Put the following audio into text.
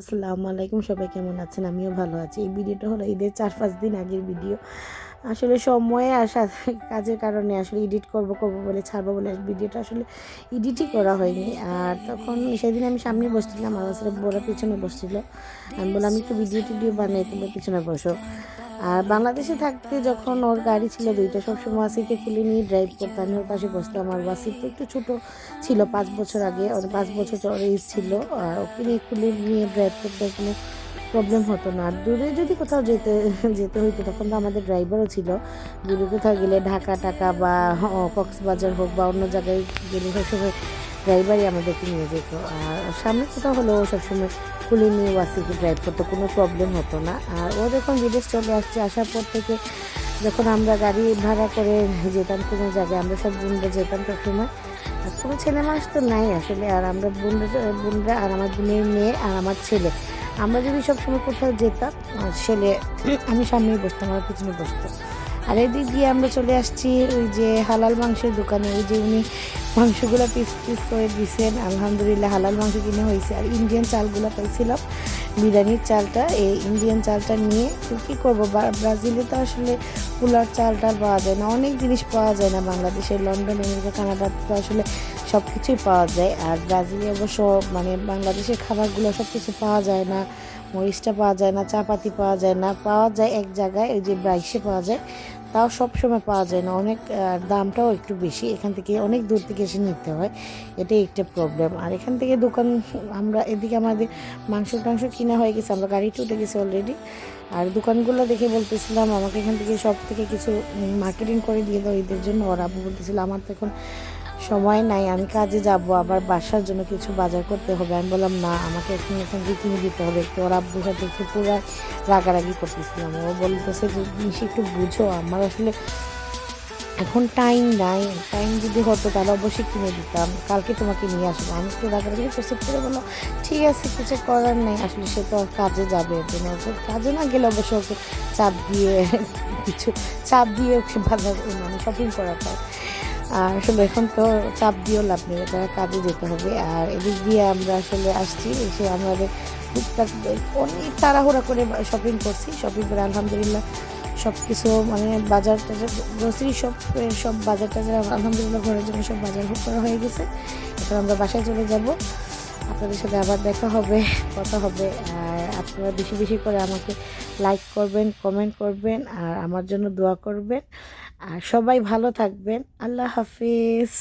আসসালামু আলাইকুম, সবাই কেমন আছেন? আমিও ভালো আছি। এই ভিডিওটা হলো ঈদের ৪-৫ দিন আগের ভিডিও। আসলে সময়ে আর কাজের কারণে আসলে এডিট করব বলে ছাড়বো বলে ভিডিওটা আসলে এডিটই করা হয়নি। আর তখন সেদিন আমি সামনে বসছিলাম, আমার ছেলে বড় পিছনে বসছিল। আমি বললাম, "আমি একটু ভিডিও বানাই, তোমরা পিছনে বসো।" আর বাংলাদেশে থাকতে যখন ওর গাড়ি ছিল ২ টা, সবসময় ওয়াসিকে কুলে নিয়ে ড্রাইভ করতাম। আমি ওর পাশে বসতাম। আর ওয়াসি তো একটু ছোটো ছিল, ৫ বছর আগে, ওর 5 বছর ওর এজ ছিল। আর ওকে নিয়ে কুলে নিয়ে ড্রাইভ করতে কোনো প্রবলেম হতো না। আর দূরে যদি কোথাও যেতে যেতে হইতো, তখন তো আমাদের ড্রাইভারও ছিল। দূরে কোথাও গেলে ঢাকা বা কক্সবাজার হোক বা অন্য জায়গায় গেলে সবসময় ড্রাইভারই আমাদেরকে নিয়ে যেত। আর সামনে কোথাও হলেও সবসময় কুলে নিয়ে ওয়াসিকে ড্রাইভ করতো, কোনো প্রবলেম হতো না। আর ও যখন বিদেশ চলে আসছে, আসার পর থেকে যখন আমরা গাড়ি ভাড়া করে যেতাম কোনো জায়গায়, আমরা সব বোনরা যেতাম সবসময়। আর কোনো ছেলে মানুষ তো নাই আসলে। আর আমরা বোনরা আর আমার বোনের মেয়ে আর আমার ছেলে, আমরা যদি সবসময় কোথাও যেতাম, আর ছেলে আমি সামনেই বসতাম, আমার পিছনে বসতো। আর এদিক দিয়ে আমরা চলে আসছি ওই যে হালাল মাংসের দোকানে। ওই যে উনি মাংসগুলো পিস পিস করে দিয়েছেন, আলহামদুলিল্লাহ হালাল মাংস কিনে হয়েছে। আর ইন্ডিয়ান চালগুলো পাইছিলাম, বিরিয়ানির চালটা, এই ইন্ডিয়ান চালটা নিয়ে কী করবো। ব্রাজিলে তো আসলে পোলার চালটা পাওয়া যায় না, অনেক জিনিস পাওয়া যায় না বাংলাদেশে। লন্ডন, আমেরিকা, কানাডাতে তো আসলে সব কিছুই পাওয়া যায়। আর ব্রাজিলে অবশ্য মানে বাংলাদেশের খাবারগুলো সব কিছু পাওয়া যায় না। মরিচটা পাওয়া যায় না, চাপাতি পাওয়া যায় না, পাওয়া যায় এক জায়গায়, ওই যে বাইশে পাওয়া যায়, তাও সব সময় পাওয়া যায় না। অনেক দামটাও একটু বেশি, এখান থেকে অনেক দূর থেকে এসে নিতে হয়, এটাই একটা প্রবলেম। আর এখান থেকে দোকান, আমরা এদিকে আমাদের মাংস কিনা হয়ে গেছে, আমরা গাড়িতে উঠে গেছি অলরেডি। আর দোকানগুলো দেখে বলতেছিলাম, আমাকে এখান থেকে সব থেকে কিছু মার্কেটিং করে দিয়ে দাও ঈদের জন্য। ওর আব্বু বলতেছিল, আমার তো এখন সময় নাই, আমি কাজে যাব, আবার বাসার জন্য কিছু বাজার করতে হবে। আমি বললাম, না, আমাকে এখন এখান থেকে কিনে দিতে হবে। একটু ওর আব্বুর সাথে একটু পুরো রাগারাগি করতেছিলাম। ও বলতেছে যে, নিশি একটু বুঝো, আমার আসলে এখন টাইম নাই। টাইম যদি হতো তাহলে অবশ্যই কিনে দিতাম, কালকে তোমাকে নিয়ে আসবো। আমি একটু রাগারাগি প্রস্তুত করে বললাম, ঠিক আছে, কিছু করার নেই। আসলে সে তো কাজে যাবে, এর জন্য কাজে না গেলে অবশ্য ওকে চাপ দিয়ে কিছু চাপ দিয়ে ওকে বাজার মানে শপিং করাতে হয়। আর আসলে এখন তো চাপ দিয়েও লাভ নেই, তারা কাজে যেতে হবে। আর এদিক দিয়ে আমরা আসলে আসছি, এসে আমাদের টুকটাক অনেক তাড়াহুড়া করে শপিং করছি। শপিং করে আলহামদুলিল্লাহ সব কিছু মানে বাজার টাজার, গ্রোসারি সব বাজার টাজার আলহামদুলিল্লাহ ঘরের জন্য সব বাজার করা হয়ে গেছে। এখন আমরা বাসায় চলে যাব। আপনাদের সাথে আবার দেখা হবে, কথা হবে। আর আপনারা বেশি বেশি করে আমাকে লাইক করবেন, কমেন্ট করবেন, আর আমার জন্য দোয়া করবেন। আর সবাই ভালো থাকবেন। আল্লাহ হাফিজ।